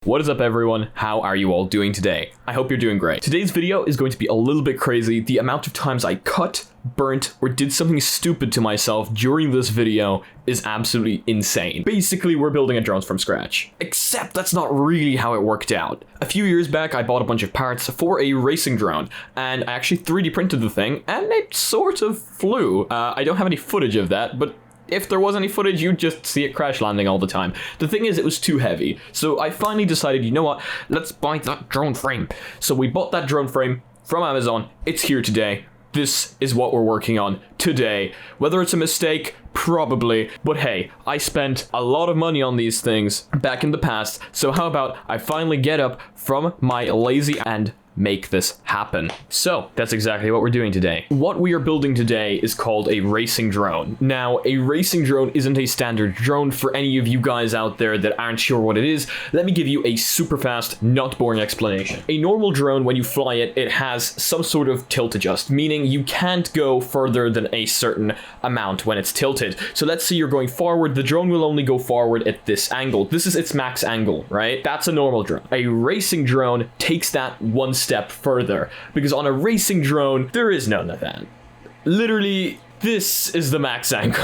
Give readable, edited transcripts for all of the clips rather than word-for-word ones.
What is up everyone, how are you all doing today? I hope you're doing great. Today's video is going to be a little bit crazy. The amount of times I cut, burnt, or did something stupid to myself during this video is absolutely insane. Basically, we're building a drone from scratch. Except that's not really how it worked out. A few years back, I bought a bunch of parts for a racing drone, and I actually 3D printed the thing, and it sort of flew. I don't have any footage of that, but if there was any footage, you'd just see it crash landing all the time. The thing is, it was too heavy. So I finally decided, you know what, let's buy that drone frame. So we bought that drone frame from Amazon. It's here today. This is what we're working on today. Whether it's a mistake, probably. But hey, I spent a lot of money on these things back in the past. So how about I finally get up from my lazy and make this happen. So that's exactly what we're doing today. What we are building today is called a racing drone. Now, a racing drone isn't a standard drone. For any of you guys out there that aren't sure what it is, let me give you a super fast, not boring explanation. A normal drone, when you fly it, it has some sort of tilt adjust, meaning you can't go further than a certain amount when it's tilted. So let's say you're going forward, the drone will only go forward at this angle. This is its max angle, right? That's a normal drone. A racing drone takes that one step further, because on a racing drone there is none of that. Literally, this is the max angle.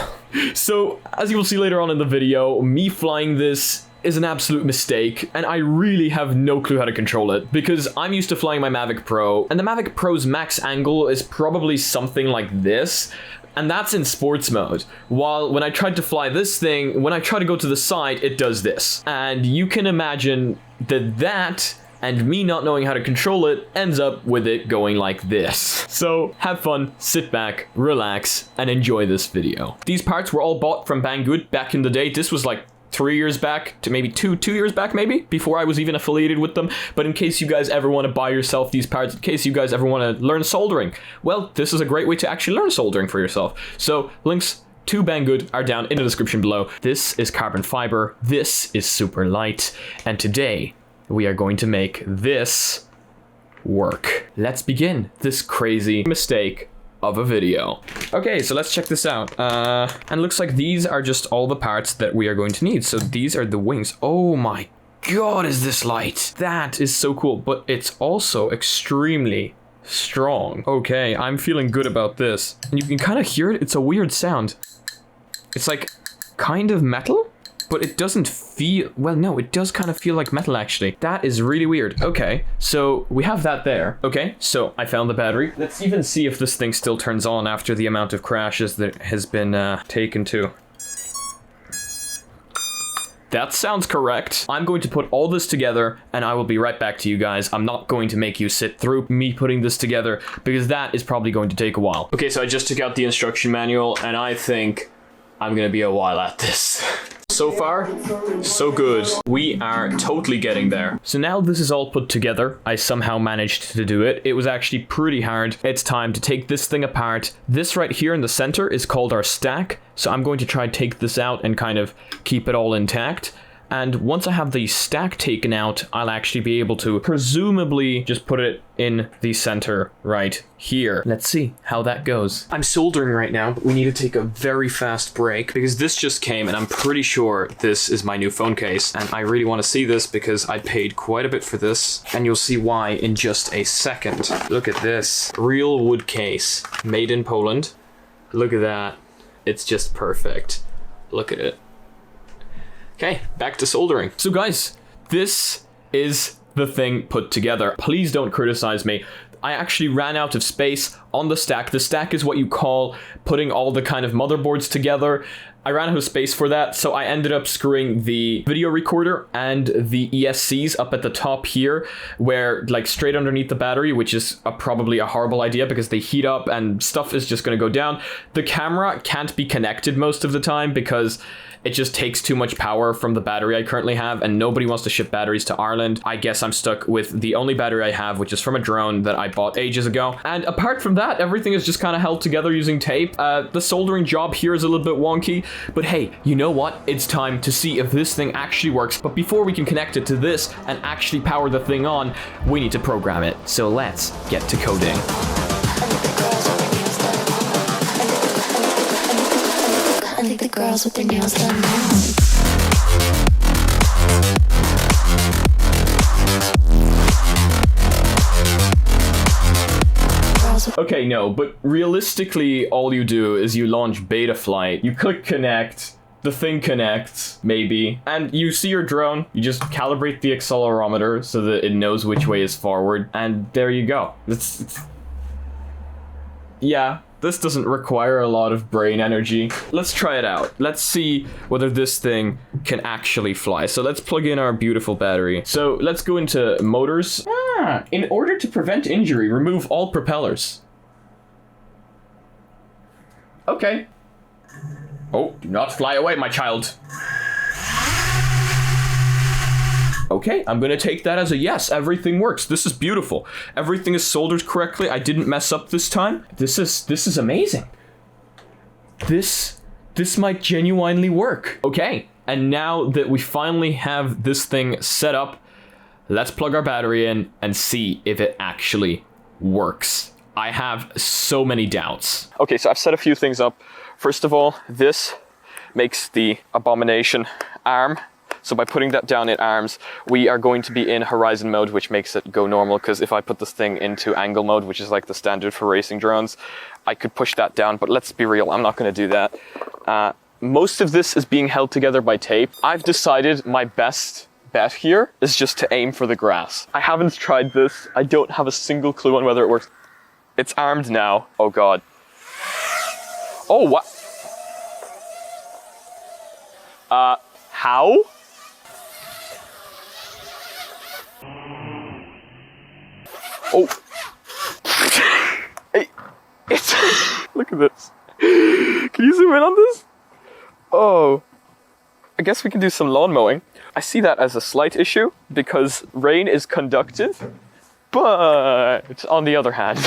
So as you will see later on in the video, me flying this is an absolute mistake, and I really have no clue how to control it, because I'm used to flying my Mavic Pro, and the Mavic Pro's max angle is probably something like this, and that's in sports mode. While when I tried to fly this thing, when I try to go to the side, it does this. And you can imagine that and me not knowing how to control it ends up with it going like this. So have fun, sit back, relax, and enjoy this video. These parts were all bought from Banggood back in the day. This was like 3 years back to maybe two years back, maybe, before I was even affiliated with them. But in case you guys ever want to buy yourself these parts, in case you guys ever want to learn soldering, well, this is a great way to actually learn soldering for yourself. So links to Banggood are down in the description below. This is carbon fiber, this is super light, and today we are going to make this work. Let's begin this crazy mistake of a video. Okay, so let's check this out. And looks like these are just all the parts that we are going to need. So these are the wings. Oh my god, is this light? That is so cool, but it's also extremely strong. Okay, I'm feeling good about this. And you can kind of hear it. It's a weird sound. It's like kind of metal, but it doesn't feel, well, no, it does kind of feel like metal, actually. That is really weird. Okay, so we have that there. Okay, so I found the battery. Let's even see if this thing still turns on after the amount of crashes that has been taken to. That sounds correct. I'm going to put all this together and I will be right back to you guys. I'm not going to make you sit through me putting this together because that is probably going to take a while. Okay, so I just took out the instruction manual and I think I'm gonna be a while at this. So far, so good. We are totally getting there. So now this is all put together. I somehow managed to do it. It was actually pretty hard. It's time to take this thing apart. This right here in the center is called our stack. So I'm going to try to take this out and kind of keep it all intact. And once I have the stack taken out, I'll actually be able to presumably just put it in the center right here. Let's see how that goes. I'm soldering right now, but we need to take a very fast break because this just came and I'm pretty sure this is my new phone case. And I really want to see this because I paid quite a bit for this. And you'll see why in just a second. Look at this. Real wood case, made in Poland. Look at that. It's just perfect. Look at it. Okay, back to soldering. So guys, this is the thing put together. Please don't criticize me. I actually ran out of space on the stack. The stack is what you call putting all the kind of motherboards together. I ran out of space for that, so I ended up screwing the video recorder and the ESCs up at the top here, where like straight underneath the battery, which is probably a horrible idea because they heat up and stuff is just going to go down. The camera can't be connected most of the time because it just takes too much power from the battery I currently have, and nobody wants to ship batteries to Ireland. I guess I'm stuck with the only battery I have, which is from a drone that I bought ages ago. And apart from that, everything is just kind of held together using tape. The soldering job here is a little bit wonky, but hey, you know what? It's time to see if this thing actually works. But before we can connect it to this and actually power the thing on, we need to program it. So let's get to coding. I think the girls with their nails done. Okay, no, but realistically, all you do is you launch beta flight, you click connect, the thing connects, maybe, and you see your drone, you just calibrate the accelerometer so that it knows which way is forward, and there you go. Yeah, this doesn't require a lot of brain energy. Let's try it out. Let's see whether this thing can actually fly. So let's plug in our beautiful battery. So let's go into motors. In order to prevent injury, remove all propellers. Okay. Oh, do not fly away, my child. Okay, I'm gonna take that as a yes. Everything works. This is beautiful. Everything is soldered correctly. I didn't mess up this time. This is amazing. This might genuinely work. Okay, and now that we finally have this thing set up, let's plug our battery in and see if it actually works. I have so many doubts. Okay, so I've set a few things up. First of all, this makes the abomination arm. So by putting that down in arms, we are going to be in horizon mode, which makes it go normal, because if I put this thing into angle mode, which is like the standard for racing drones, I could push that down, but let's be real, I'm not going to do that. Most of this is being held together by tape. I've decided my best bet here is just to aim for the grass. I haven't tried this. I don't have a single clue on whether it works. It's armed now. Oh God. Oh, what? How? Oh. Hey, it's, look at this. Can you zoom in on this? Oh. I guess we can do some lawn mowing. I see that as a slight issue because rain is conductive, but on the other hand,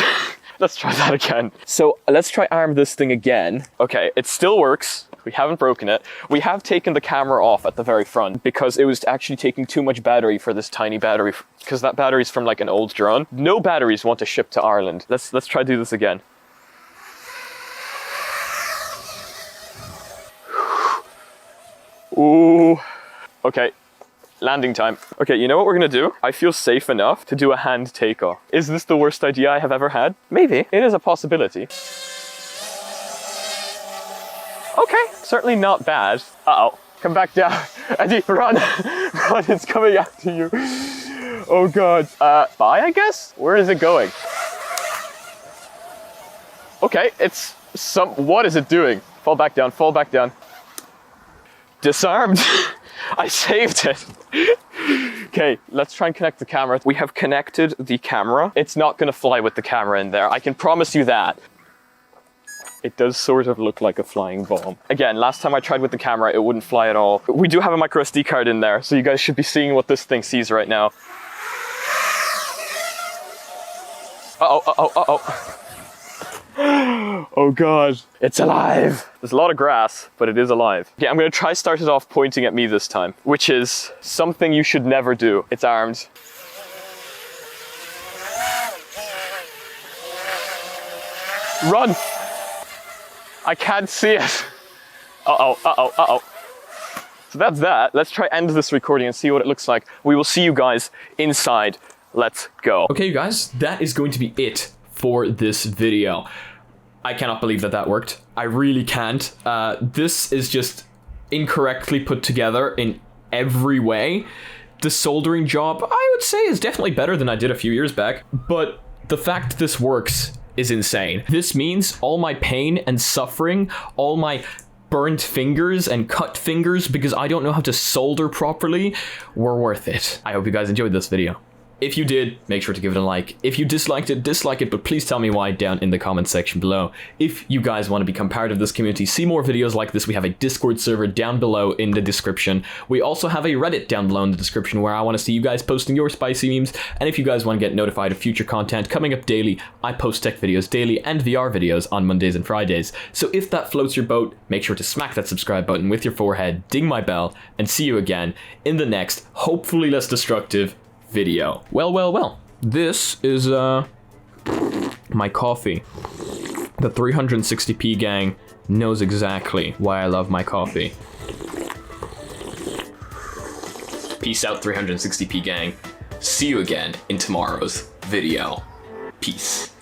let's try that again. So let's try arm this thing again. Okay, it still works. We haven't broken it. We have taken the camera off at the very front because it was actually taking too much battery for this tiny battery, because that battery's from like an old drone. No batteries want to ship to Ireland. Let's try to do this again. Ooh. Okay. Landing time. Okay, you know what we're gonna do? I feel safe enough to do a hand takeoff. Is this the worst idea I have ever had? Maybe. It is a possibility. Okay, certainly not bad. Uh-oh, come back down. Eddie, run! Run, it's coming after you. Oh God. Bye, I guess? Where is it going? Okay, it's what is it doing? Fall back down, fall back down. Disarmed. I saved it. Okay, let's try and connect the camera. We have connected the camera. It's not gonna fly with the camera in there. I can promise you that. It does sort of look like a flying bomb. Again, last time I tried with the camera, it wouldn't fly at all. We do have a micro SD card in there, so you guys should be seeing what this thing sees right now. Uh-oh, uh-oh, uh-oh. Oh God, it's alive. There's a lot of grass, but it is alive. Okay, I'm gonna try start it off pointing at me this time, which is something you should never do. It's armed. Run! I can't see it. Uh-oh, uh-oh, uh-oh. So that's that. Let's try end this recording and see what it looks like. We will see you guys inside. Let's go. Okay, you guys, that is going to be it for this video. I cannot believe that worked. I really can't. This is just incorrectly put together in every way. The soldering job, I would say, is definitely better than I did a few years back, but the fact this works is insane. This means all my pain and suffering, all my burnt fingers and cut fingers because I don't know how to solder properly, were worth it. I hope you guys enjoyed this video. If you did, make sure to give it a like. If you disliked it, dislike it, but please tell me why down in the comments section below. If you guys want to become part of this community, see more videos like this, we have a Discord server down below in the description. We also have a Reddit down below in the description where I want to see you guys posting your spicy memes. And if you guys want to get notified of future content coming up daily, I post tech videos daily and VR videos on Mondays and Fridays. So if that floats your boat, make sure to smack that subscribe button with your forehead, ding my bell, and see you again in the next, hopefully less destructive, video. Well. This is my coffee. The 360p gang knows exactly why I love my coffee. Peace out, 360p gang. See you again in tomorrow's video. Peace.